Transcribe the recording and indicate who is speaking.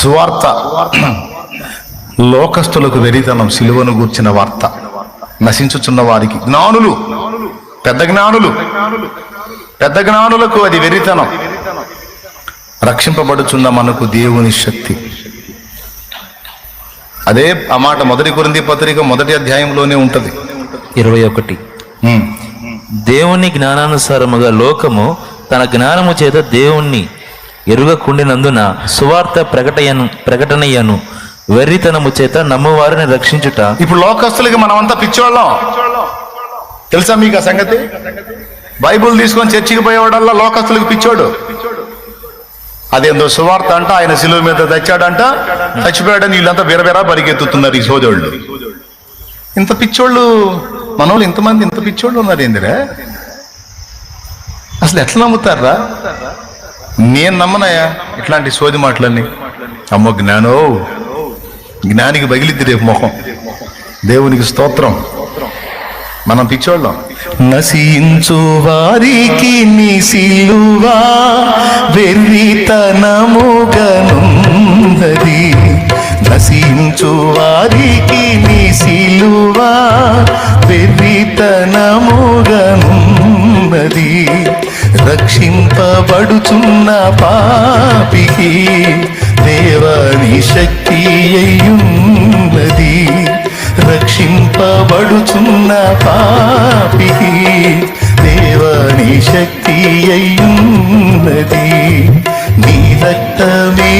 Speaker 1: సువార్త లోకస్తులకు వెరితనం, సిలువను గూర్చిన వార్త. నశించుచున్న వారికి జ్ఞానులు, పెద్ద జ్ఞానులకు అది వెరితనం. రక్షింపబడుచున్న మనకు దేవుని శక్తి. అదే ఆ మాట 1 కొరింథీ పత్రిక 1వ అధ్యాయంలోనే ఉంటది.
Speaker 2: 21. దేవుని జ్ఞానానుసారముగా లోకము తన జ్ఞానము చేత దేవుణ్ణి ఎరుగకుండినందున సువార్త ప్రకటనయ్యను వెర్రితనము చేత నమ్మువారిని రక్షించుట.
Speaker 1: ఇప్పుడు లోకస్తులకి మనమంతా పిచ్చోళ్ళం. తెలుసా మీకు ఆ సంగతి? బైబుల్ తీసుకొని చర్చికి పోయేవాడల్లా లోకస్తులకు పిచ్చోడు. అదేందో సువార్త అంట, ఆయన శిలువ మీద తెచ్చాడంట, చచ్చిపోయాడని వీళ్ళంతా బిరబిరా పరిగెత్తుతున్నారు ఈ సోదరుళ్ళు. ఇంత పిచ్చోళ్ళు మనోళ్ళు, ఇంతమంది ఇంత పిచ్చోళ్ళు ఉన్నారు ఏందిరా? అసలు ఎట్లా నమ్ముతారా? నేను నమ్మనయా ఇట్లాంటి సోది మాటలన్నీ. అమ్మో జ్ఞానికి పగిలిద్ది రేపు మొహం. దేవునికి స్తోత్రం. మనం పిచ్చోళ్ళం.
Speaker 3: నశించు వారికి నీ సిలువ వెర్రితనముగనున్నది. నశించు వారికి నీ సిలువ వెర్రితనముగనున్నది. రక్షింపబడుచున్న పాపికి దేవని శక్తి అయ్యున్నది. రక్షింపబడుచున్న పాపికి దేవని శక్తి అయ్యున్నది. నీ రక్తమే